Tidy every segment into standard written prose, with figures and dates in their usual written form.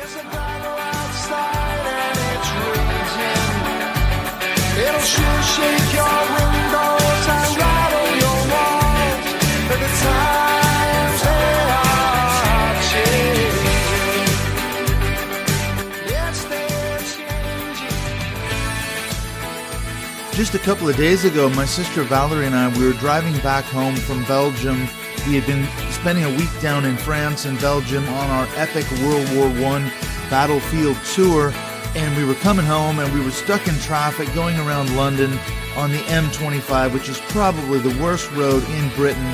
There's a battle outside and it's raging. It'll sure shake your windows and rattle your walls. But the times they are changing. Yes, they're changing. Just a couple of days ago, my sister Valerie and I, we were driving back home from Belgium. We had been spending a week down in France and Belgium on our epic World War I battlefield tour, and we were coming home and we were stuck in traffic going around London on the M25, which is probably the worst road in Britain.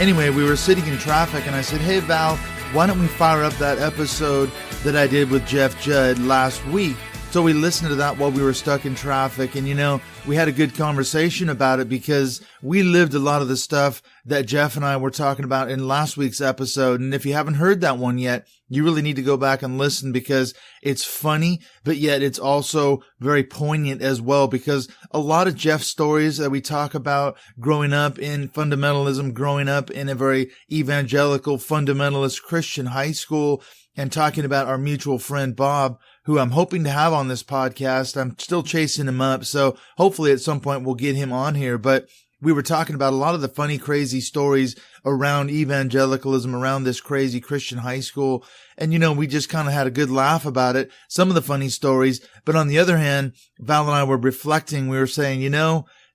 Anyway, we were sitting in traffic and I said, "Hey Val, why don't we fire up that episode that I did with Judd last week?" So we listened to that while we were stuck in traffic, and we had a good conversation about it because we lived a lot of the stuff that Jeff and I were talking about in last week's episode. And if you haven't heard that one yet, you really need to go back and listen because it's funny, but yet it's also very poignant as well, because a lot of Jeff's stories that we talk about growing up in fundamentalism, growing up in a very evangelical fundamentalist Christian high school, and talking about our mutual friend Bob, who I'm hoping to have on this podcast. I'm still chasing him up, so hopefully at some point we'll get him on here. But we were talking about a lot of the funny, crazy stories around evangelicalism, around this crazy Christian high school. And, we just kind of had a good laugh about it, some of the funny stories. But on the other hand, Val and I were reflecting. We were saying,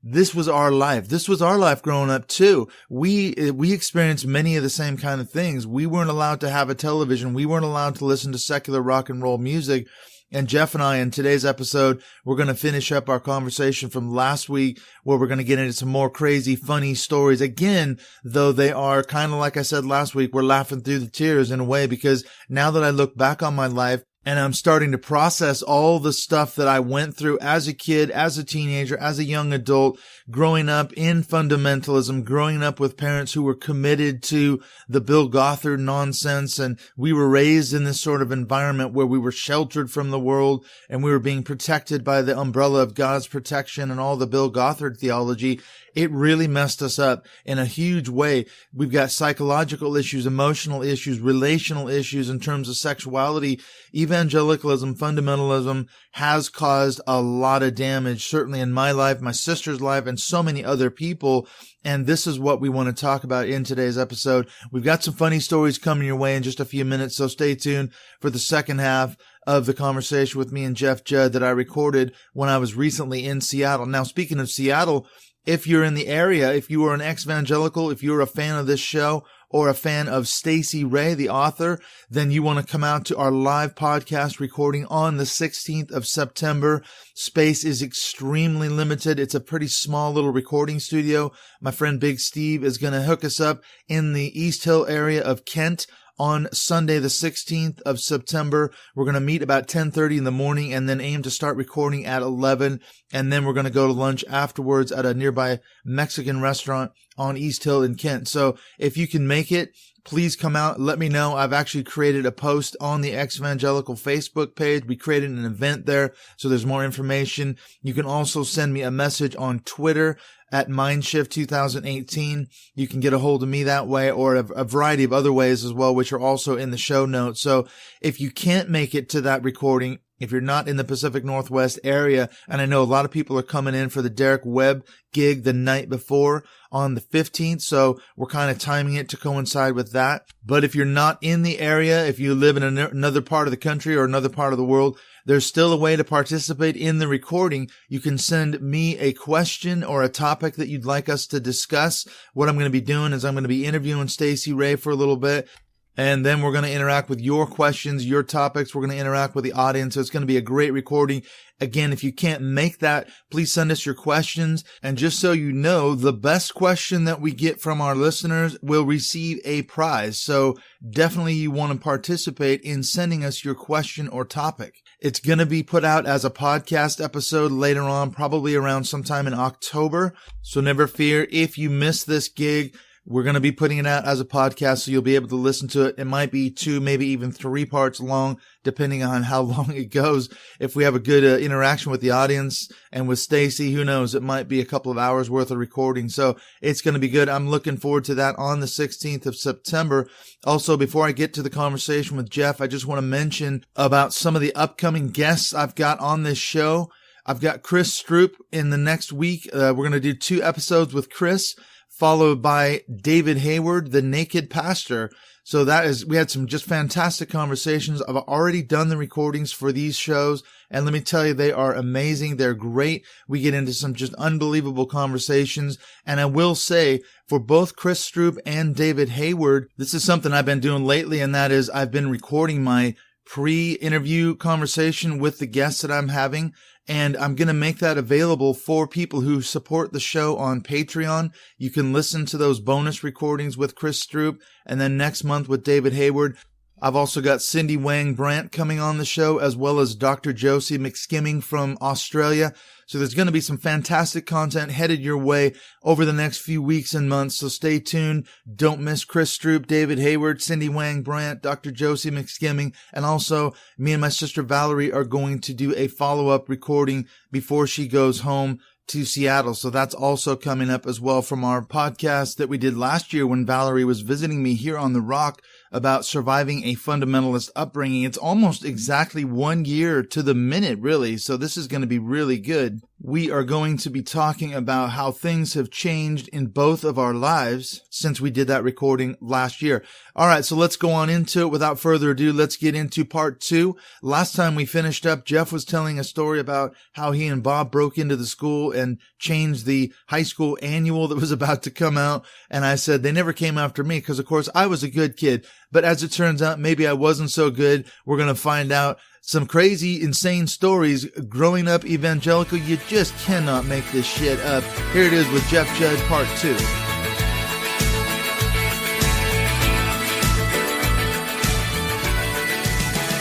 this was our life. This was our life growing up too. We experienced many of the same kind of things. We weren't allowed to have a television. We weren't allowed to listen to secular rock and roll music. And Jeff and I, in today's episode, we're going to finish up our conversation from last week, where we're going to get into some more crazy, funny stories. Again, though they are kind of like I said last week, we're laughing through the tears in a way, because now that I look back on my life, and I'm starting to process all the stuff that I went through as a kid, as a teenager, as a young adult, growing up in fundamentalism, growing up with parents who were committed to the Bill Gothard nonsense. And we were raised in this sort of environment where we were sheltered from the world and we were being protected by the umbrella of God's protection and all the Bill Gothard theology. It really messed us up in a huge way. We've got psychological issues, emotional issues, relational issues in terms of sexuality. Evangelicalism, fundamentalism has caused a lot of damage, certainly in my life, my sister's life, and so many other people. And this is what we want to talk about in today's episode. We've got some funny stories coming your way in just a few minutes, so stay tuned for the second half of the conversation with me and Jeff Judd that I recorded when I was recently in Seattle. Now, speaking of Seattle, if you're in the area, if you are an ex-evangelical, if you're a fan of this show or a fan of Stacey Ray, the author, then you want to come out to our live podcast recording on the 16th of September. Space is extremely limited. It's a pretty small little recording studio. My friend Big Steve is going to hook us up in the East Hill area of Kent on Sunday, the 16th of September. We're going to meet about 10:30 in the morning and then aim to start recording at 11. And then we're going to go to lunch afterwards at a nearby Mexican restaurant on East Hill in Kent. So if you can make it, please come out. Let me know. I've actually created a post on the Evangelical Facebook page. We created an event there, so there's more information. You can also send me a message on Twitter at Mindshift 2018. You can get a hold of me that way, or a variety of other ways as well, which are also in the show notes. So if you can't make it to that recording, if you're not in the Pacific Northwest area, and I know a lot of people are coming in for the Derek Webb gig the night before on the 15th, so we're kind of timing it to coincide with that. But if you're not in the area, if you live in another part of the country or another part of the world, there's still a way to participate in the recording. You can send me a question or a topic that you'd like us to discuss. What I'm going to be doing is I'm going to be interviewing Stacey Ray for a little bit. And then we're going to interact with your questions, your topics. We're going to interact with the audience. So it's going to be a great recording. Again, if you can't make that, please send us your questions. And just so you know, the best question that we get from our listeners will receive a prize. So definitely you want to participate in sending us your question or topic. It's going to be put out as a podcast episode later on, probably around sometime in October. So never fear if you miss this gig. We're going to be putting it out as a podcast, so you'll be able to listen to it. It might be 2, maybe even 3 parts long, depending on how long it goes. If we have a good interaction with the audience and with Stacy, who knows, it might be a couple of hours worth of recording. So it's going to be good. I'm looking forward to that on the 16th of September. Also, before I get to the conversation with Jeff, I just want to mention about some of the upcoming guests I've got on this show. I've got Chris Stroop in the next week. We're going to do 2 episodes with Chris, followed by David Hayward, the Naked Pastor. So we had some just fantastic conversations. I've already done the recordings for these shows, and let me tell you, they are amazing. They're great. We get into some just unbelievable conversations. And I will say, for both Chris Stroop and David Hayward, this is something I've been doing lately, and that is I've been recording my pre-interview conversation with the guests that I'm having. And I'm going to make that available for people who support the show on Patreon. You can listen to those bonus recordings with Chris Stroop, and then next month with David Hayward. I've also got Cindy Wang Brandt coming on the show, as well as Dr. Josie McSkimming from Australia. So there's going to be some fantastic content headed your way over the next few weeks and months. So stay tuned. Don't miss Chris Stroop, David Hayward, Cindy Wang Brandt, Dr. Josie McSkimming. And also, me and my sister Valerie are going to do a follow-up recording before she goes home to Seattle. So that's also coming up as well from our podcast that we did last year when Valerie was visiting me here on The Rock about surviving a fundamentalist upbringing. It's almost exactly 1 year to the minute, really. So this is going to be really good. We are going to be talking about how things have changed in both of our lives since we did that recording last year. All right, so let's go on into it. Without further ado, let's get into part 2. Last time we finished up, Jeff was telling a story about how he and Bob broke into the school and changed the high school annual that was about to come out. And I said they never came after me because, of course, I was a good kid. But as it turns out, maybe I wasn't so good. We're going to find out some crazy, insane stories growing up evangelical. You just cannot make this shit up. Here it is with Jeff Judd, part 2.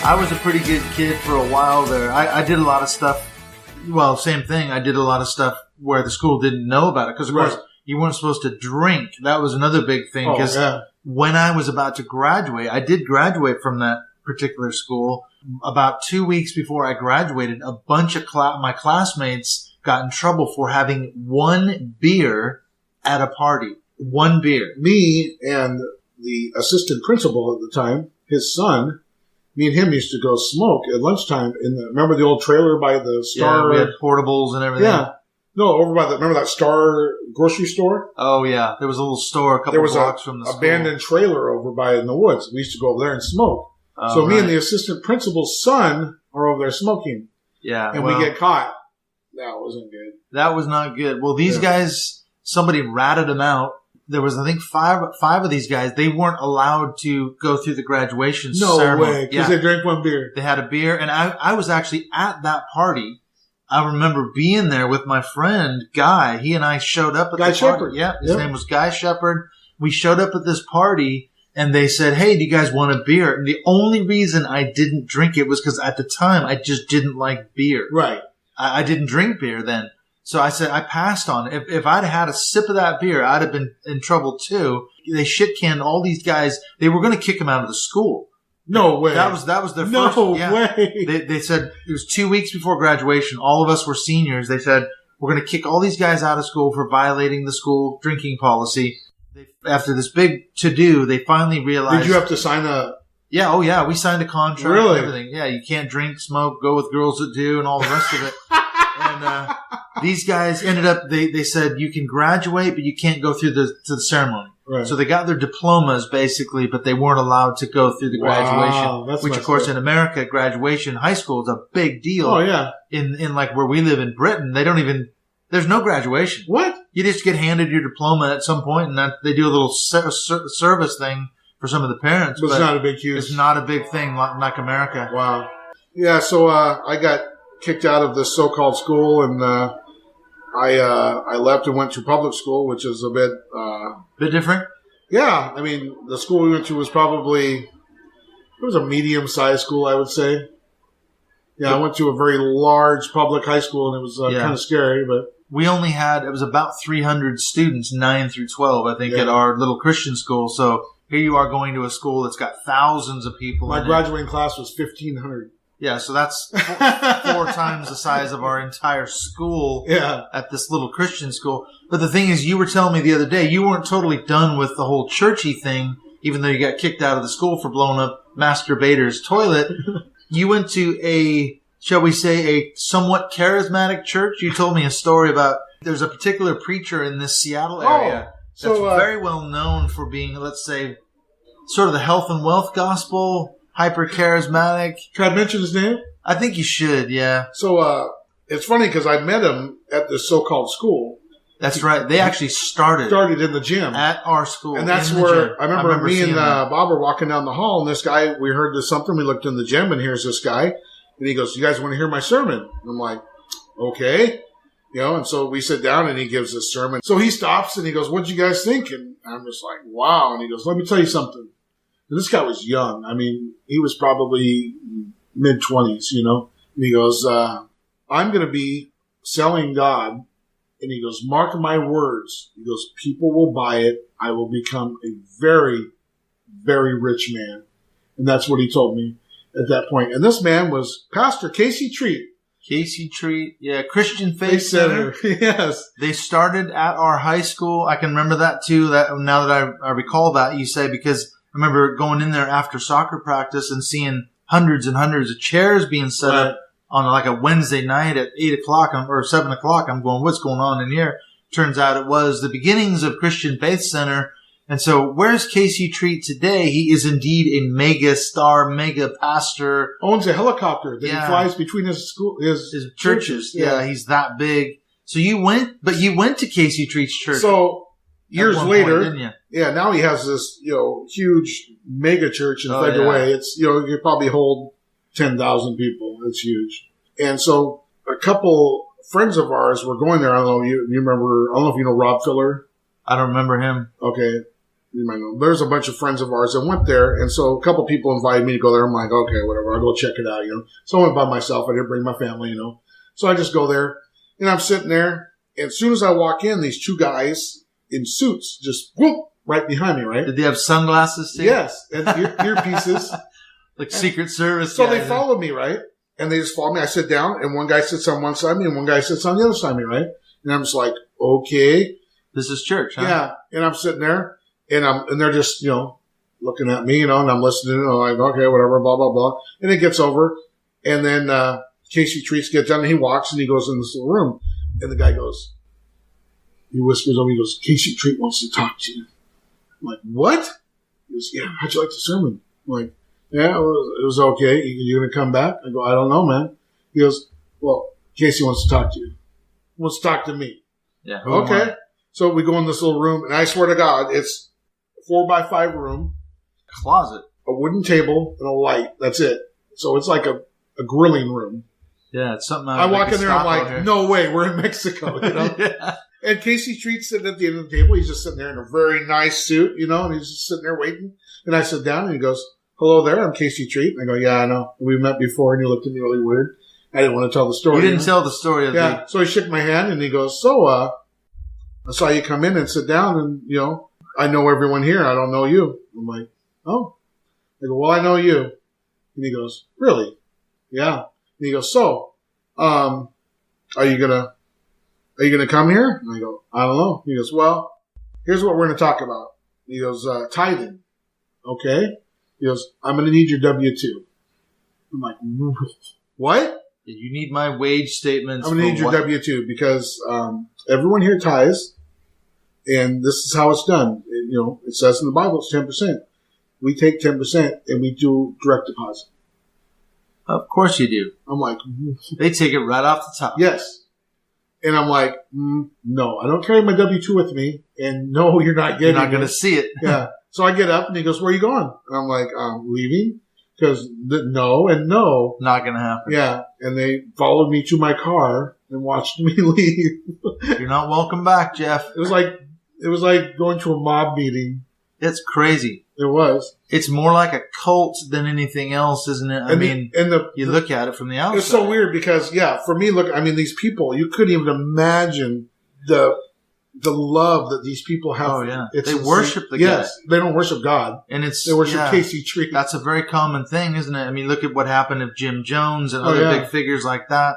I was a pretty good kid for a while there. I did a lot of stuff. Well, same thing. I did a lot of stuff where the school didn't know about it. Because, of course, you weren't supposed to drink. That was another big thing. Because when I was about to graduate, I did graduate from that particular school. About 2 weeks before I graduated, a bunch of my classmates got in trouble for having 1 beer at a party. 1 beer. Me and the assistant principal at the time, his son, me and him used to go smoke at lunchtime remember the old trailer by the Star? Yeah, we had portables and everything. Yeah. No, over by remember that Star grocery store? Oh, yeah. There was a little store a couple blocks from the school. There was an abandoned trailer over by in the woods. We used to go over there and smoke. So me and the assistant principal's son are over there smoking. Yeah. And we get caught. That wasn't good. That was not good. Well, these guys, somebody ratted them out. There was, I think, five of these guys. They weren't allowed to go through the graduation ceremony. No way, because they drank 1 beer. They had a beer, and I was actually at that party. I remember being there with my friend, Guy. He and I showed up at Guy the Shepherd. party. Yeah, his name was Guy Shepherd. We showed up at this party, and they said, hey, do you guys want a beer? And the only reason I didn't drink it was because at the time, I just didn't like beer. Right. I didn't drink beer then. So I said, I passed on it. If I'd had a sip of that beer, I'd have been in trouble too. They shit-canned all these guys. They were going to kick them out of the school. No way. That was their first. No way. They said it was 2 weeks before graduation. All of us were seniors. They said, we're going to kick all these guys out of school for violating the school drinking policy. After this big to-do, they finally realized. Did you have to sign a... Yeah, oh yeah, we signed a contract really? and everything. Yeah, you can't drink, smoke, go with girls that do, and all the rest of it. And these guys ended up, they said, you can graduate, but you can't go through the ceremony. Right. So they got their diplomas, basically, but they weren't allowed to go through the graduation. Wow, which, of course, in America, graduation, high school is a big deal. Oh, yeah. In like where we live in Britain, they don't even, there's no graduation. What? You just get handed your diploma at some point, and they do a little service thing for some of the parents. But it's not a big huge. It's not a big thing like America. Wow. Yeah, so I got kicked out of this so-called school, and I left and went to public school, which is a bit different. Yeah, I mean, the school we went to was it was a medium-sized school, I would say. Yeah, I went to a very large public high school, and it was kind of scary, but we only had, it was about 300 students, 9 through 12, I think, at our little Christian school. So here you are going to a school that's got thousands of people. My graduating class was 1,500. Yeah, so that's 4 times the size of our entire school at this little Christian school. But the thing is, you were telling me the other day, you weren't totally done with the whole churchy thing, even though you got kicked out of the school for blowing up Masturbator's toilet. You went to a, shall we say, a somewhat charismatic church. You told me a story about there's a particular preacher in this Seattle area that's very well known for being, let's say, sort of the health and wealth gospel, hyper charismatic. Can I mention his name? I think you should, yeah. So it's funny because I met him at this so-called school. That's right. They actually started in the gym at our school, and that's where I remember me and Bob were walking down the hall, and this guy, we heard this something. We looked in the gym, and here's this guy, and he goes, "You guys want to hear my sermon?" And I'm like, "Okay." And so we sit down and he gives this sermon. So he stops and he goes, "What'd you guys think?" And I'm just like, "Wow." And he goes, "Let me tell you something." And this guy was young. I mean, he was probably mid-20s, And he goes, "I'm going to be selling God." And he goes, "Mark my words." He goes, "People will buy it. I will become a very, very rich man." And that's what he told me at that point. And this man was Pastor Casey Treat. Casey Treat, Christian Faith Center. Yes. They started at our high school. I can remember that too. That now that I recall that, you say, because I remember going in there after soccer practice and seeing hundreds and hundreds of chairs being set up on like a Wednesday night at 8 o'clock or 7 o'clock. I'm going, what's going on in here? Turns out it was the beginnings of Christian Faith Center. And so where's Casey Treat today? He is indeed a mega star, mega pastor. Owns a helicopter that he flies between his churches. Yeah, he's that big. So you went to Casey Treat's church. So years later, didn't you? Now he has this, huge mega church in Federal Way. It's, you could probably hold 10,000 people. It's huge. And so a couple friends of ours were going there. I don't know, you remember, I don't know if you know Rob Filler. I don't remember him. Okay. You might know. There's a bunch of friends of ours that went there. And so a couple people invited me to go there. I'm like, okay, whatever. I'll go check it out, So I went by myself. I didn't bring my family, So I just go there and I'm sitting there. And as soon as I walk in, these two guys in suits just whoop right behind me, right? Did they have sunglasses too? Yes. And earpieces. Like Secret Service. So they followed me, right? And they just follow me. I sit down, and one guy sits on one side of me, and one guy sits on the other side of me, right? And I'm just like, okay. This is church, huh? Yeah. And I'm sitting there, and they're just, looking at me, and I'm listening, and I'm like, okay, whatever, blah, blah, blah. And it gets over, and then Casey Treats gets done, and he walks, and he goes in this little room. And the guy goes, he whispers over me, he goes, "Casey Treat wants to talk to you." I'm like, what? He goes, "Yeah, how'd you like the sermon?" I'm like, "Yeah, it was okay. You going to come back?" I go, "I don't know, man." He goes, "Well, Casey wants to talk to you. He wants to talk to me." Yeah. Okay. So we go in this little room, and I swear to God, it's a 4x5 room. Closet. A wooden table and a light. That's it. So it's like a grilling room. Yeah, it's something. I walk in there, I'm like, no way, we're in Mexico, Yeah. And Casey Treat's sitting at the end of the table. He's just sitting there in a very nice suit, and he's just sitting there waiting. And I sit down, and he goes, "Hello there, I'm Casey Treat." And I go, "Yeah, I know. We met before," and he looked at me really weird. I didn't want to tell the story. You didn't tell the story of the... So he shook my hand, and he goes, "So, I saw you come in and sit down, and, I know everyone here. I don't know you." I'm like, "Oh." I go, "Well, I know you." And he goes, "Really?" "Yeah." And he goes, "So, are you gonna come here?" And I go, "I don't know." He goes, "Well, here's what we're going to talk about." He goes, "Tithing." "Okay." He goes, "I'm going to need your W-2. I'm like, "What?" You need my wage statements. I'm going to need your W-2 because everyone here tithes, and this is how it's done. It says in the Bible it's 10%. We take 10% and we do direct deposit. Of course you do. I'm like, they take it right off the top. Yes. And I'm like, no, I don't carry my W-2 with me. And no, you're not getting it. You're not going to see it. Yeah. So I get up and he goes, "Where are you going?" And I'm like, "I'm leaving." Because no and no. Not going to happen. Yeah. And they followed me to my car and watched me leave. You're not welcome back, Jeff. It was like going to a mob meeting. It's crazy. It was. It's more like a cult than anything else, isn't it? You look at it from the outside. It's so weird because, for me, these people, you couldn't even imagine the love that these people have. Oh, yeah. They worship the guy. Yes, they don't worship God. And they worship Casey Tree. That's a very common thing, isn't it? I mean, look at what happened to Jim Jones and other big figures like that.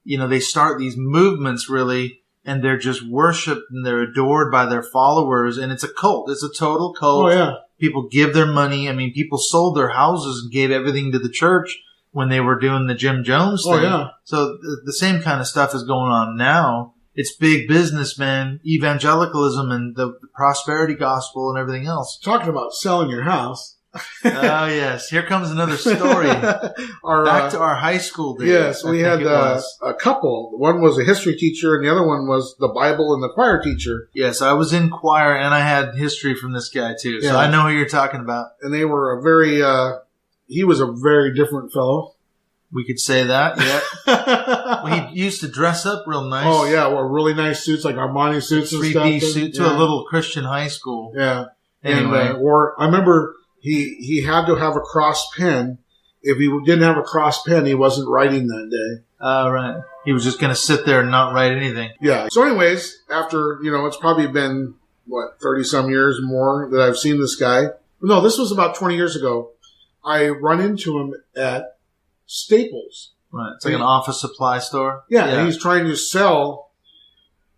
You know, they start these movements, really, and they're just worshipped and they're adored by their followers. And it's a cult. It's a total cult. Oh, yeah. People give their money. I mean, people sold their houses and gave everything to the church when they were doing the Jim Jones thing. Oh, yeah. So the same kind of stuff is going on now. It's big business, man. Evangelicalism and the prosperity gospel and everything else. Talking about selling your house. Oh, yes. Here comes another story. Back to our high school days. Yes, we had a couple. One was a history teacher, and the other one was the Bible and the choir teacher. Yes, I was in choir, and I had history from this guy, too. So I know who you're talking about. And they were he was a very different fellow. We could say that, yeah. Well, he used to dress up real nice. Oh, yeah, wore really nice suits, like Armani suits and stuff. 3-piece suit to a little Christian high school. Yeah. Anyway. And, I remember he had to have a cross pen. If he didn't have a cross pen, he wasn't writing that day. Right. He was just going to sit there and not write anything. Yeah. So anyways, after, it's probably been, 30-some years more that I've seen this guy. No, this was about 20 years ago. I run into him at Staples. Right. It's like an office supply store. Yeah, and he's trying to sell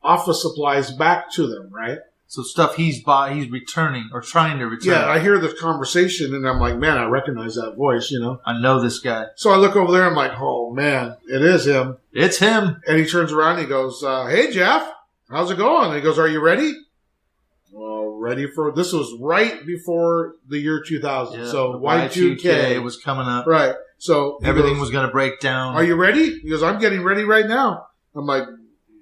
office supplies back to them, right? So stuff he's bought, he's returning or trying to return. Yeah, I hear this conversation and I'm like, man, I recognize that voice, I know this guy. So I look over there and I'm like, oh, man, it is him. It's him. And he turns around and he goes, hey, Jeff, how's it going? And he goes, are you ready? Well, ready for – this was right before the year 2000. Yeah, so Y2K was coming up. Right. So everything was going to break down. Are you ready? He goes, I'm getting ready right now. I'm like,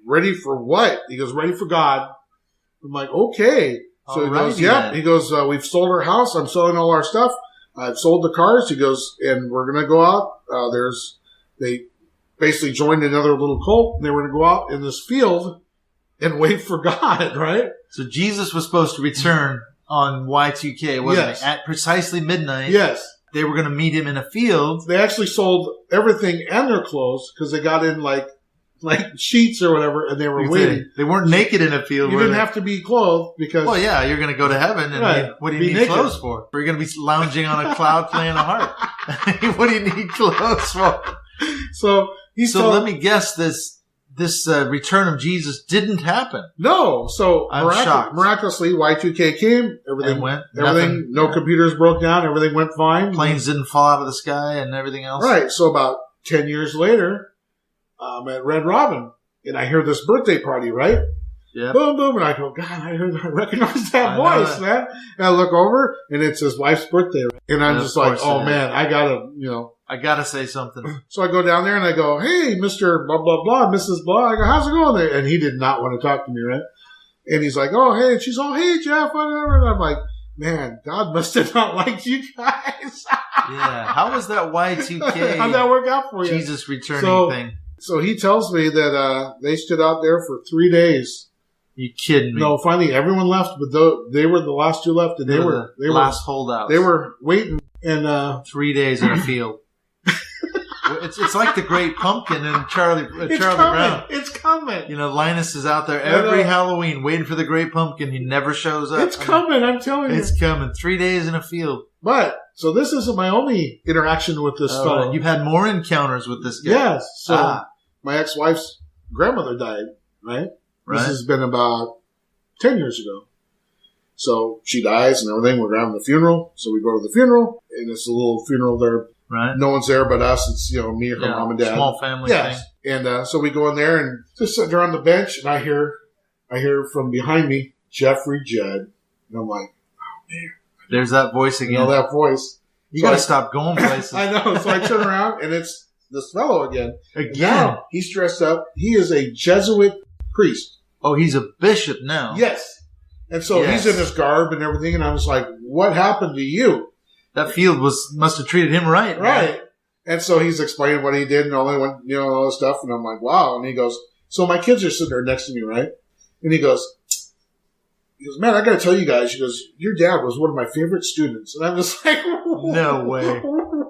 ready for what? He goes, ready for God. I'm like, okay. So he goes, yeah. He goes, we've sold our house. I'm selling all our stuff. I've sold the cars. He goes, and we're going to go out. They basically joined another little cult. And they were going to go out in this field and wait for God, right? So Jesus was supposed to return on Y2K, wasn't he? At precisely midnight. Yes. They were going to meet him in a field. They actually sold everything and their clothes because they got in like sheets or whatever, and they were waiting. They weren't naked in a field. You didn't have to be clothed because. Well, yeah, you're going to go to heaven, and what do you need clothes for? Or you're going to be lounging on a cloud playing a harp. What do you need clothes for? So let me guess this return of Jesus didn't happen. No. So I'm shocked. Miraculously, Y2K came. Everything went. No computers broke down. Everything went fine. Planes didn't fall out of the sky and everything else. Right. So about 10 years later, I'm at Red Robin, and I hear this birthday party, right? Yeah. Boom, boom. And I go, God, I recognize that voice, man. And I look over, and it's his wife's birthday. And I'm just like, oh, man, I got to, I got to say something. So I go down there and I go, hey, Mr. blah, blah, blah, Mrs. blah. I go, how's it going there? And he did not want to talk to me, right? And he's like, oh, hey. And she's all, hey, Jeff, whatever. And I'm like, man, God must have not liked you guys. Yeah. How was that Y2K? How'd that work out for you? Jesus returning thing. So he tells me that they stood out there for 3 days. You kidding me? No, finally everyone left, but they were the last two left, and they were the last holdouts. They were waiting, and 3 days in a field. It's like the Great Pumpkin and Charlie Brown. It's coming. Linus is out there every Halloween waiting for the Great Pumpkin. He never shows up. It's coming. I'm telling you, it's coming. 3 days in a field. But so this isn't my only interaction with this fellow. Right. You've had more encounters with this guy. Yes. So my ex-wife's grandmother died. Right. This has been about 10 years ago. So she dies and everything. We're having the funeral. So we go to the funeral, and it's a little funeral there. Right. No one's there but us. It's, me, her mom and dad. Small family thing. And so we go in there and just sit there on the bench, and I hear from behind me, Jeffrey Judd. And I'm like, oh, man. There's that voice again. That voice. You got to stop going places. I know. So I turn around, and it's this fellow again. Now, he's dressed up. He is a Jesuit priest. Oh, he's a bishop now. Yes. And so he's in his garb and everything, and I was like, what happened to you? That field must have treated him right. Right. Man. And so he's explaining what he did and all this stuff, and I'm like, wow. And he goes, so my kids are sitting there next to me, right? And he goes, he goes, man, I got to tell you guys. He goes, your dad was one of my favorite students. And I'm just like, no way.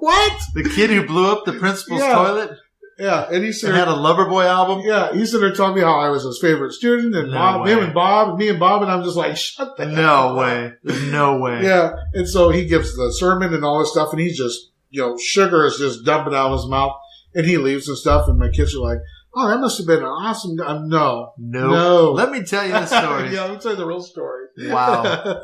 What? The kid who blew up the principal's toilet? Yeah. And he said, had a Loverboy album? Yeah. He said, telling me how I was his favorite student and me and Bob. And I'm just like, shut the hell up. Way. No way. Yeah. And so he gives the sermon and all this stuff. And he's just, sugar is just dumping out of his mouth. And he leaves and stuff. And my kids are like, oh, that must have been an awesome. No. Let me tell you the story. Yeah, let me tell you the real story. Wow.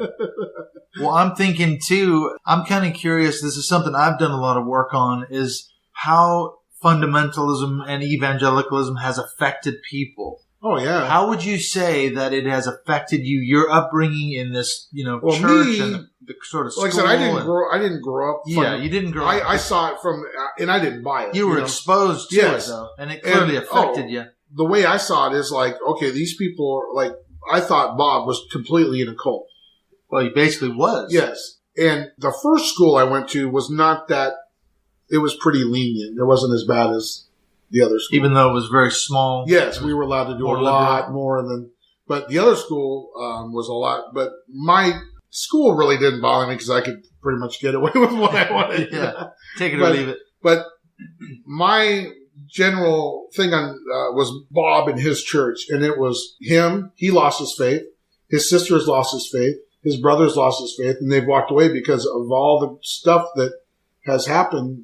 Well, I'm thinking too, I'm kind of curious. This is something I've done a lot of work on, is how fundamentalism and evangelicalism has affected people. Oh, yeah. How would you say that it has affected you, your upbringing in this, church and the sort of school? Like I said, I didn't grow up. Yeah, you didn't grow up. I saw it from, and I didn't buy it. You were exposed to it, though, and it clearly affected you. The way I saw it is like, okay, these people are like, I thought Bob was completely in a cult. Well, he basically was. Yes. And the first school I went to was not that, it was pretty lenient. It wasn't as bad as the other school. Even though it was very small. Yes, we were allowed to do a lot more than, but the other school was a lot, but my school really didn't bother me because I could pretty much get away with what I wanted. Yeah. Take it or leave it. But my general thing was Bob and his church, and it was him. He lost his faith. His sisters lost his faith. His brothers lost his faith, and they've walked away because of all the stuff that has happened,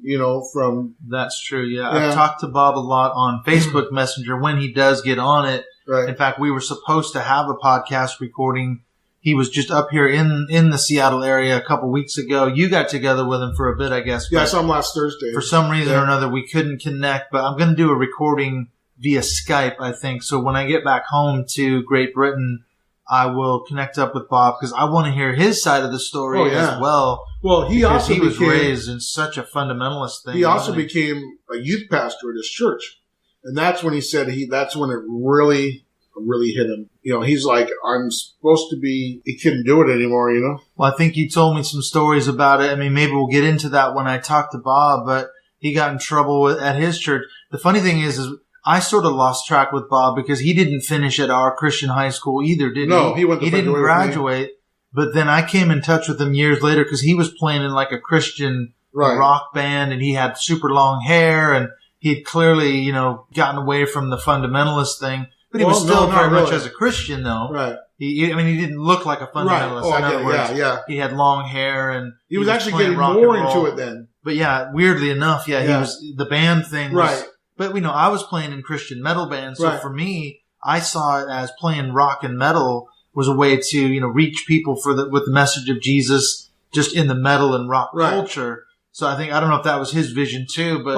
from... That's true, yeah. I've talked to Bob a lot on Facebook Messenger when he does get on it. Right. In fact, we were supposed to have a podcast recording. He was just up here in the Seattle area a couple weeks ago. You got together with him for a bit, I guess. Yeah, I saw him last Thursday. For some reason or another, we couldn't connect, but I'm going to do a recording via Skype, I think. So when I get back home to Great Britain, I will connect up with Bob because I want to hear his side of the story as well. Well, he was raised in such a fundamentalist thing. He also became a youth pastor at his church. And that's when he said that's when it really hit him. He's like, I'm supposed to be, he couldn't do it anymore, Well, I think you told me some stories about it. I mean, maybe we'll get into that when I talk to Bob, but he got in trouble at his church. The funny thing is I sort of lost track with Bob because he didn't finish at our Christian high school either, did he? No, he didn't graduate. But then I came in touch with him years later because he was playing in like a Christian rock band, and he had super long hair, and he'd clearly, gotten away from the fundamentalist thing. But he was still very much as a Christian, though. Right. He didn't look like a fundamentalist. Right. In other words, he had long hair, and he was actually getting more into it then. But yeah, weirdly enough, he was the band thing. Right. But I was playing in Christian metal bands, so for me, I saw it as playing rock and metal was a way to reach people with the message of Jesus just in the metal and rock culture. So I don't know if that was his vision too, but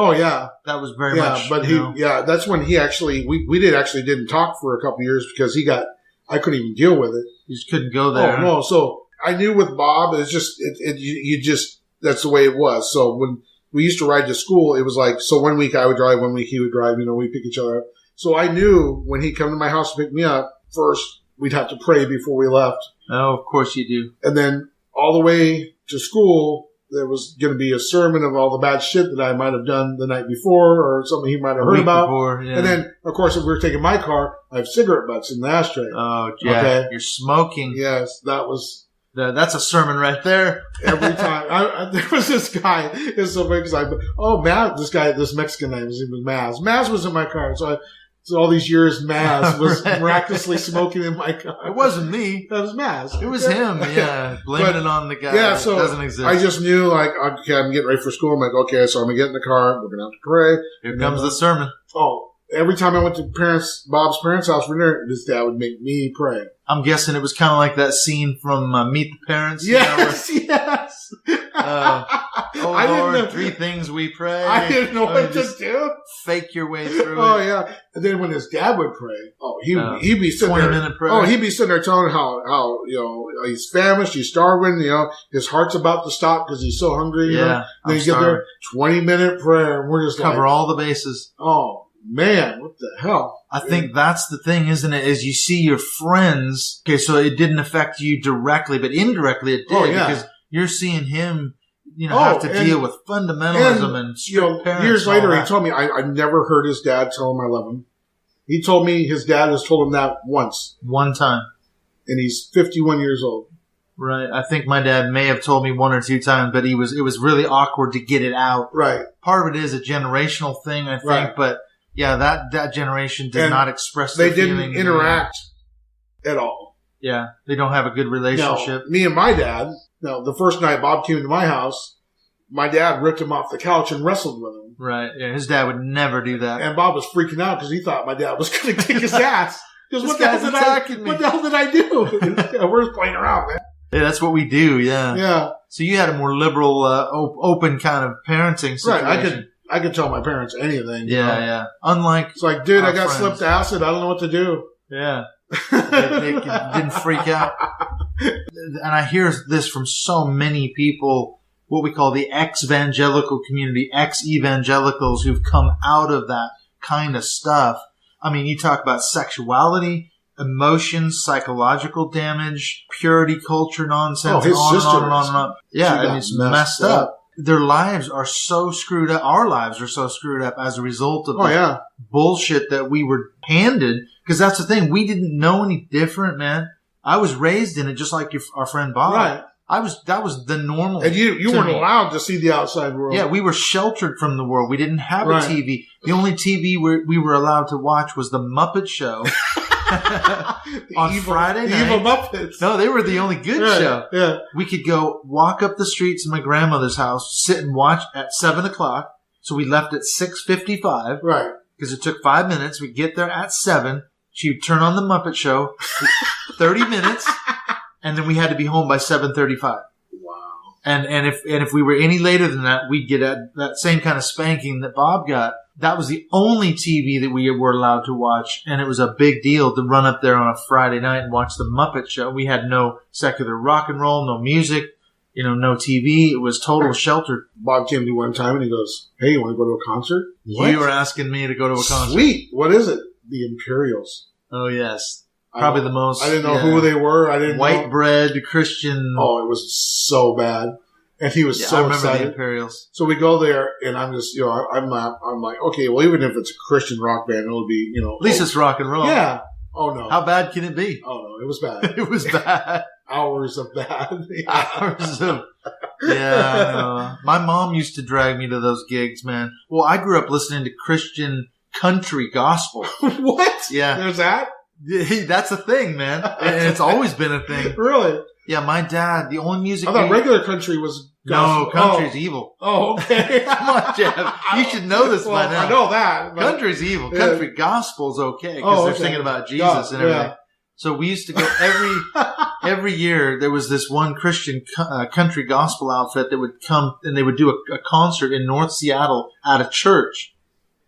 that was very much. But that's when he actually we didn't talk for a couple of years because I couldn't even deal with it. You just couldn't go there. Oh no! So I knew with Bob, it's just you just that's the way it was. So when we used to ride to school, it was like, so 1 week I would drive, 1 week he would drive, we pick each other up. So I knew when he'd come to my house to pick me up, first we'd have to pray before we left. Oh, of course you do. And then all the way to school, there was going to be a sermon of all the bad shit that I might have done the night before or something he might have heard about. And then, of course, if we were taking my car, I have cigarette butts in the ashtray. Oh, yeah. You're smoking. Yes, that was... That's a sermon right there. Every time. There was this guy. It's so funny because Maz, this Mexican name, his name was Maz. Maz was in my car. So all these years, Maz was miraculously smoking in my car. It wasn't me. That was Maz. It was him, yeah. Blaming it on the guy that doesn't exist. I just knew, okay, I'm getting ready for school. I'm like, okay, so I'm going to get in the car. We're going to have to pray. Here comes the sermon. Oh, every time I went to Bob's parents' house for dinner, his dad would make me pray. I'm guessing it was kind of like that scene from Meet the Parents. Yes, yes. Lord, 3 things we pray. I didn't know what to do. Fake your way through it. Oh, yeah. And then when his dad would pray, he'd be sitting there. 20-minute prayer. Oh, he'd be sitting there telling how he's famished, he's starving, his heart's about to stop because he's so hungry. Yeah. Then you get there, 20-minute prayer, and we're just cover all the bases. Oh, man, what the hell? I think that's the thing, isn't it? Is you see your friends. Okay, so it didn't affect you directly, but indirectly it did. Oh, yeah. Because you're seeing him, have to deal with fundamentalism and strict parents. Years later, he told me, I never heard his dad tell him I love him. He told me his dad has told him that once. One time. and he's 51 years old. Right. I think my dad may have told me one or two times, but it was really awkward to get it out. Right. Part of it is a generational thing, I think, Right. but yeah, that generation did And not express they their didn't feelings. interact at all. Yeah, they don't have a good relationship. No, me and my dad, the first night Bob came to my house, my dad ripped him off the couch and wrestled with him. Right. Yeah, his dad would never do that. And Bob was freaking out because he thought my dad was going to kick his ass. He goes, This guy's attacking me. What the hell did I do? Yeah, we're just playing around, man. Yeah, that's what we do, yeah. Yeah. So you had a more liberal, open kind of parenting situation. Right. I could tell my parents anything. Yeah, yeah. Unlike it's like, dude, I got friends. slipped acid. I don't know what to do. Yeah. they didn't freak out. And I hear this from so many people, what we call the ex-evangelical community, ex-evangelicals who've come out of that kind of stuff. I mean, you talk about sexuality, emotions, psychological damage, purity culture nonsense, his on and sister on and on and on. Yeah, and it's messed up. Their lives are so screwed up. Our lives are so screwed up as a result of the bullshit that we were handed. Because that's the thing. We didn't know any different, man. I was raised in it just like our friend Bob. Right. That was the normal. And you weren't allowed to see the outside world. Yeah, we were sheltered from the world. We didn't have a TV. The only TV we were allowed to watch was The Muppet Show. On Friday night. The evil Muppets. No, they were the only good show. Yeah. We could go walk up the streets of my grandmother's house, sit and watch at 7 o'clock. So we left at 6:55. Right. Because it took 5 minutes. We'd get there at 7. She would turn on The Muppet Show, 30 minutes, and then we had to be home by 7:35. Wow. And if we were any later than that, we'd get that same kind of spanking that Bob got. That was the only TV that we were allowed to watch, and it was a big deal to run up there on a Friday night and watch The Muppet Show. We had no secular rock and roll, no music, no TV. It was total shelter. Bob came to me one time and he goes, "Hey, you want to go to a concert?" What? You were asking me to go to a concert. Sweet. What is it? The Imperials. Oh, yes. Probably the most. I didn't know who they were. I didn't White know. bread, Christian. Oh, it was so bad. And he was so I remember excited. the Imperials. So we go there, and I'm just, I'm like, okay, well, even if it's a Christian rock band, it'll be, At least it's rock and roll. Yeah. Oh, no. How bad can it be? Oh, no. It was bad. It was bad. Hours of bad. Hours of. Yeah, I know. My mom used to drag me to those gigs, man. Well, I grew up listening to Christian country gospel. What? Yeah. There's that? That's a thing, man. And it's always been a thing. Really? Yeah, my dad, the only music. I thought regular country was gospel. No, country's evil. Oh, okay. Come on, Jeff. You should know this by now. I know that. Country's evil. Yeah. Country gospel's okay because they're singing about Jesus and everything. Yeah. So we used to go every year. There was this one Christian country gospel outfit that would come and they would do a concert in North Seattle at a church.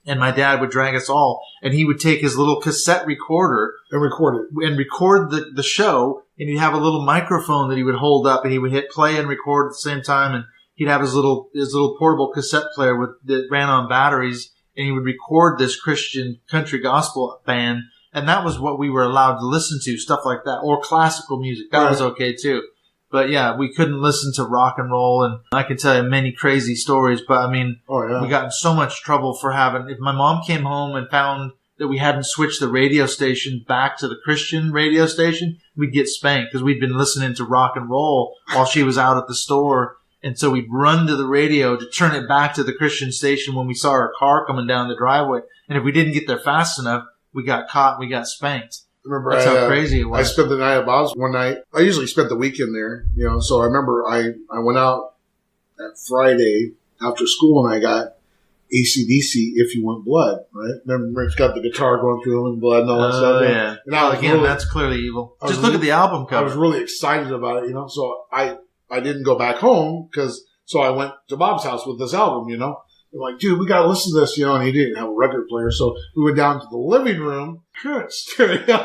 And my dad would drag us all, and he would take his little cassette recorder and record the show. And he'd have a little microphone that he would hold up, and he would hit play and record at the same time. And he'd have his little portable cassette player that ran on batteries, and he would record this Christian country gospel band. And that was what we were allowed to listen to, stuff like that, or classical music. That was okay too. But yeah, we couldn't listen to rock and roll, and I can tell you many crazy stories. But I mean, we got in so much trouble for if my mom came home and found that we hadn't switched the radio station back to the Christian radio station, we'd get spanked because we'd been listening to rock and roll while she was out at the store. And so we'd run to the radio to turn it back to the Christian station when we saw her car coming down the driveway. And if we didn't get there fast enough, we got caught and we got spanked. Remember, that's how crazy it was. I spent the night at Bob's one night. I usually spent the weekend there, so I remember I went out that Friday after school and I got AC/DC, If You Want Blood, right? Remember, Rick's got the guitar going through him and blood and all that stuff. Yeah. And again, that's clearly evil. Just look at the album cover. I was really excited about it, so I didn't go back home so I went to Bob's house with this album, I'm like, dude, we got to listen to this, and he didn't have a record player. So we went down to the living room, stereo,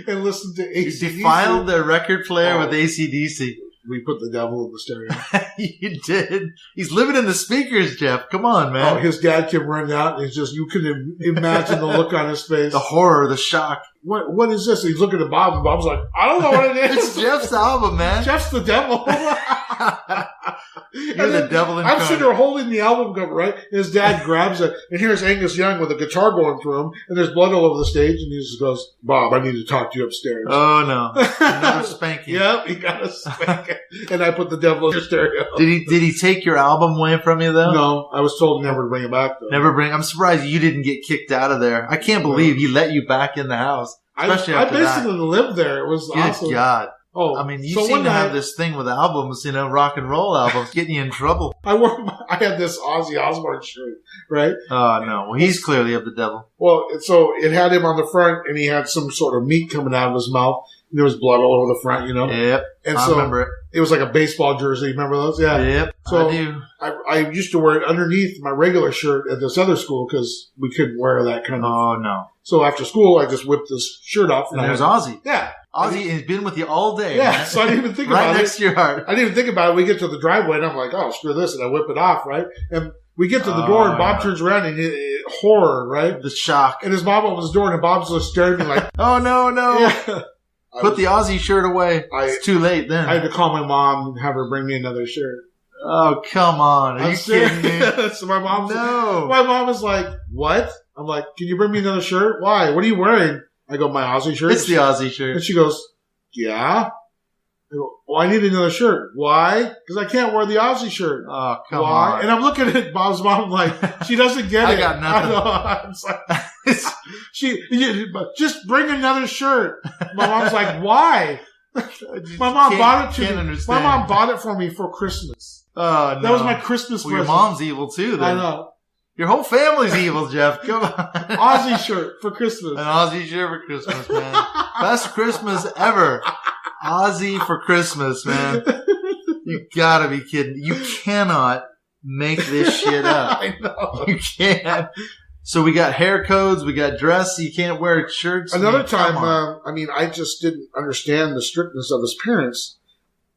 and listened to AC/DC. You defiled the record player with AC/DC. We put the devil in the stereo. You did. He's living in the speakers, Jeff. Come on, man. Oh, his dad came running out, and it's just, you couldn't imagine the look on his face. The horror, the shock. what is this? And he's looking at Bob, and Bob's like, I don't know what it is. It's Jeff's album, man. Jeff's the devil. You're the devil I'm sitting there holding the album cover, right? And his dad grabs it, and here's Angus Young with a guitar going through him, and there's blood all over the stage, and he just goes, Bob, I need to talk to you upstairs. Oh, no. Another spanking. Yep, he got a spanking. And I put the devil in your stereo. Did he take your album away from you, though? No, I was told never to bring it back, though. I'm surprised you didn't get kicked out of there. I can't believe he let you back in the house. Especially I basically lived there. It was awesome. Good God. Oh, I mean, you seem to have this thing with albums, rock and roll albums, getting you in trouble. I had this Ozzy Osbourne shirt, right? Oh, no. Well, he's clearly of the devil. Well, so it had him on the front, and he had some sort of meat coming out of his mouth. And there was blood all over the front, Yep. And I remember it. It was like a baseball jersey. Remember those? Yeah. Yep. So I do. I used to wear it underneath my regular shirt at this other school because we couldn't wear that kind of. Oh, no. So after school, I just whipped this shirt off. And there's Ozzy. Yeah. Ozzy has been with you all day. Yeah, man. so I didn't even think about it. Right next to your heart. I didn't even think about it. We get to the driveway, and I'm like, oh, screw this, and I whip it off, right? And we get to the door, and Bob turns around, and horror, right? The shock. And his mom opens the door, and Bob's just staring at me like, oh, no. Yeah. Put the Ozzy shirt away. It's too late then. I had to call my mom and have her bring me another shirt. Oh, come on. Are you kidding me? So my mom was like, what? I'm like, can you bring me another shirt? Why? What are you wearing? I go, my Ozzy shirt. It's the Ozzy shirt. And she goes, yeah. I go, well, I need another shirt. Why? Because I can't wear the Ozzy shirt. Oh, come on. And I'm looking at Bob's mom like, she doesn't get it. I got nothing. I know. Just bring another shirt. My mom's like, why? My mom bought it to me. My mom bought it for me for Christmas. Oh, no. That was my Christmas present. Your mom's evil too, then. I know. Your whole family's evil, Jeff. Come on. Ozzy shirt for Christmas. An Ozzy shirt for Christmas, man. Best Christmas ever. Ozzy for Christmas, man. You gotta be kidding. You cannot make this shit up. I know. You can't. So we got hair codes, we got dress, you can't wear shirts. Another time, I just didn't understand the strictness of his parents.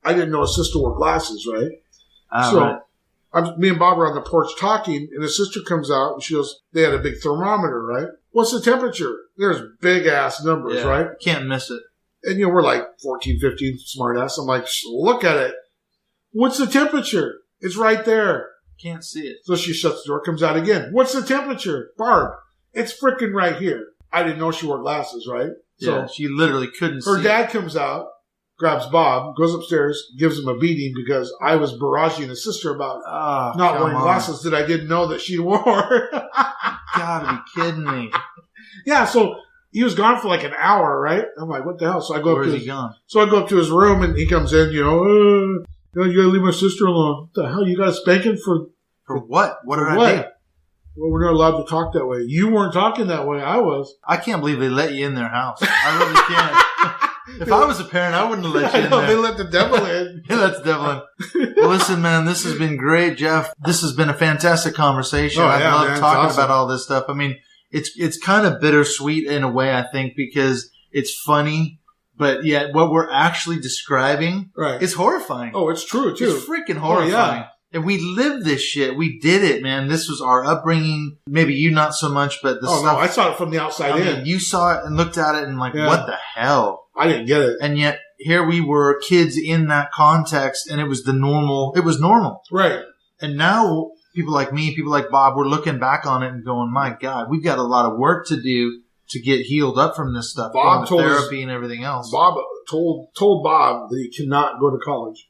I didn't know his sister wore glasses, right? Right. Me and Bob were on the porch talking, and his sister comes out, and she goes, they had a big thermometer, right? What's the temperature? There's big-ass numbers, right? Can't miss it. And, we're like 14, 15, smart-ass. I'm like, look at it. What's the temperature? It's right there. Can't see it. So she shuts the door, comes out again. What's the temperature? Barb, it's freaking right here. I didn't know she wore glasses, right? So she literally couldn't see. Her dad comes out, grabs Bob, goes upstairs, gives him a beating because I was barraging his sister about not wearing glasses that I didn't know that she wore. Gotta be kidding me. Yeah, so he was gone for like an hour, right? I'm like, what the hell? So I go Where's he gone? So I go up to his room, and he comes in, you gotta leave my sister alone. What the hell? You got a spanking for what? What did I do? Well, we're not allowed to talk that way. You weren't talking that way. I was. I can't believe they let you in their house. I really can't. If I was a parent, I wouldn't have let you in there. They let the devil in. They let the devil in. Well, listen, man, this has been great, Jeff. This has been a fantastic conversation. I love talking about all this stuff. I mean, it's kind of bittersweet in a way, I think, because it's funny, but yet what we're actually describing is horrifying. Oh, it's true, too. It's freaking horrifying. Oh, yeah. And we lived this shit. We did it, man. This was our upbringing. Maybe you not so much, but the stuff. No, I saw it from the outside in. Mean, you saw it and looked at it and like, what the hell? I didn't get it. And yet here we were kids in that context, and it was normal. Right. And now people like me, people like Bob, we're looking back on it and going, my God, we've got a lot of work to do to get healed up from this stuff. Bob told therapy and everything else. Bob told Bob that he cannot go to college.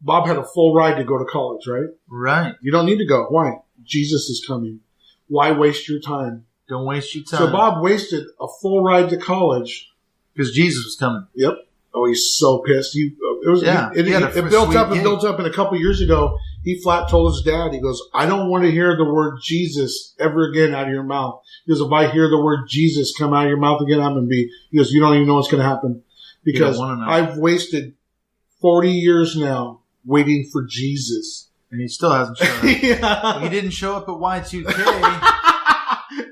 Bob had a full ride to go to college, right? Right. You don't need to go. Why? Jesus is coming. Why waste your time? Don't waste your time. So Bob wasted a full ride to college. Because Jesus was coming. Yep. Oh, he's so pissed. It built up and built up, and a couple years ago, he flat told his dad, he goes, I don't want to hear the word Jesus ever again out of your mouth. He goes, if I hear the word Jesus come out of your mouth again, I'm going to be, he goes, you don't even know what's going to happen. Because I've wasted 40 years now waiting for Jesus. And he still hasn't shown up. He didn't show up at Y2K.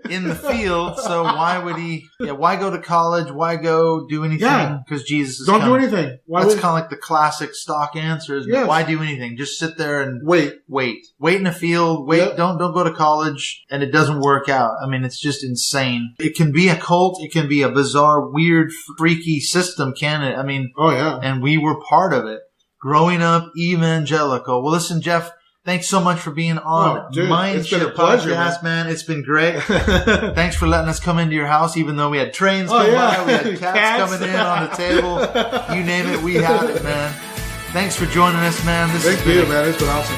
in the field. So why would he? Yeah, why go to college? Why go do anything? Because Jesus is Don't do coming. anything. That's kind of like the classic stock answer. Isn't Yes. it? Why do anything? Just sit there and wait in the field. Wait. Yep. Don't go to college, and it doesn't work out. I mean, it's just insane. It can be a cult. It can be a bizarre, weird, freaky system, can it? I mean, Oh yeah. and we were part of it. Growing up evangelical. Well, listen, Jeff. Thanks so much for being on it's been a Mindship pleasure, Podcast, man. It's been great. Thanks for letting us come into your house, even though we had trains come by, we had cats coming in on the table. You name it, we had it, man. Thanks for joining us, man. Thank you, man. It's been awesome.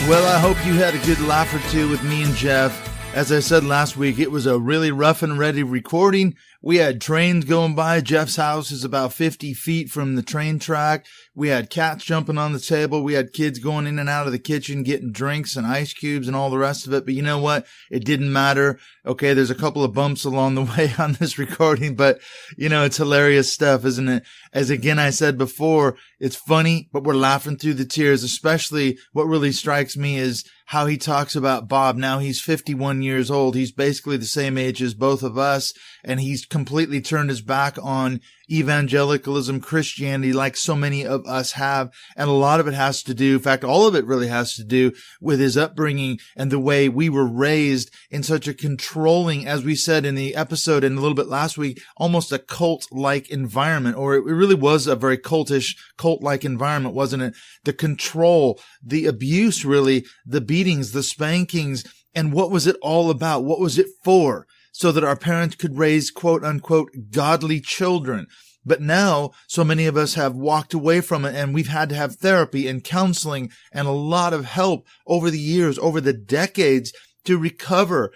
Well, I hope you had a good laugh or two with me and Jeff. As I said last week, it was a really rough and ready recording. We had trains going by. Jeff's house is about 50 feet from the train track. We had cats jumping on the table. We had kids going in and out of the kitchen, getting drinks and ice cubes and all the rest of it. But you know what? It didn't matter. Okay, there's a couple of bumps along the way on this recording, but you know, it's hilarious stuff, isn't it? As again, I said before, it's funny, but we're laughing through the tears. Especially what really strikes me is how he talks about Bob. Now he's 51 years old. He's basically the same age as both of us, and he's completely turned his back on evangelicalism, Christianity, like so many of us have. And a lot of it has to do, in fact, all of it really has to do with his upbringing and the way we were raised in such a controlling, as we said in the episode and a little bit last week, almost a cult-like environment, or it really was a very cultish, cult-like environment, wasn't it? The control, the abuse, really, the beatings, the spankings, and what was it all about? What was it for? So that our parents could raise, quote unquote, godly children. But now, so many of us have walked away from it, and we've had to have therapy and counseling and a lot of help over the years, over the decades, to recover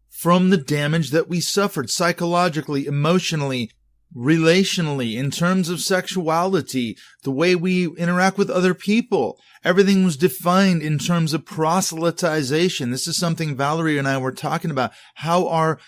from the damage that we suffered psychologically, emotionally, relationally, in terms of sexuality, the way we interact with other people. Everything was defined in terms of proselytization. This is something Valerie and I were talking about, how our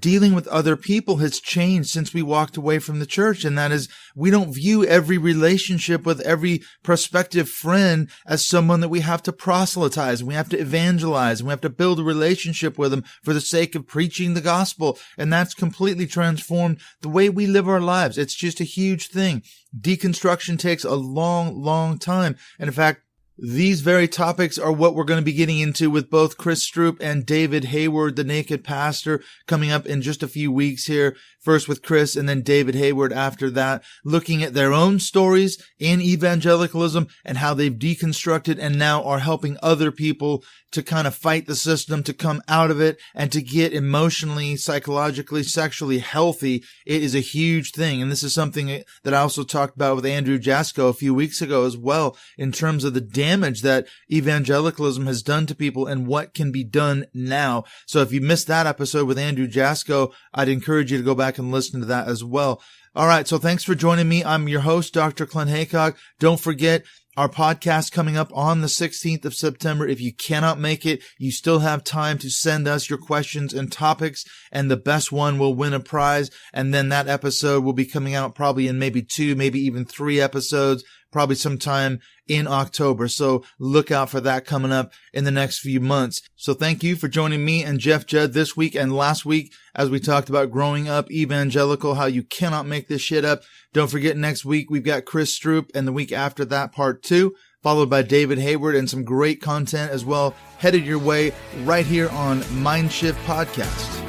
dealing with other people has changed since we walked away from the church. And that is, we don't view every relationship with every prospective friend as someone that we have to proselytize, and we have to evangelize, and we have to build a relationship with them for the sake of preaching the gospel. And that's completely transformed the way we live our lives. It's just a huge thing. Deconstruction takes a long, long time. And in fact, these very topics are what we're going to be getting into with both Chris Stroop and David Hayward, the Naked Pastor, coming up in just a few weeks here. First with Chris and then David Hayward after that, looking at their own stories in evangelicalism and how they've deconstructed and now are helping other people to kind of fight the system, to come out of it, and to get emotionally, psychologically, sexually healthy. It is a huge thing. And this is something that I also talked about with Andrew Jasko a few weeks ago as well, in terms of the damage that evangelicalism has done to people and what can be done now. So if you missed that episode with Andrew Jasko, I'd encourage you to go back and listen to that as well. All right. So thanks for joining me. I'm your host, Dr. Clint Haycock. Don't forget, our podcast coming up on the 16th of September. If you cannot make it, you still have time to send us your questions and topics, and the best one will win a prize. And then that episode will be coming out probably in maybe 2, maybe even 3 episodes, probably sometime in October. So look out for that coming up in the next few months. So thank you for joining me and Jeff Judd this week and last week as we talked about growing up evangelical, how you cannot make this shit up. Don't forget, next week we've got Chris Stroop, and the week after that, part 2, followed by David Hayward, and some great content as well headed your way right here on Mindshift Podcast.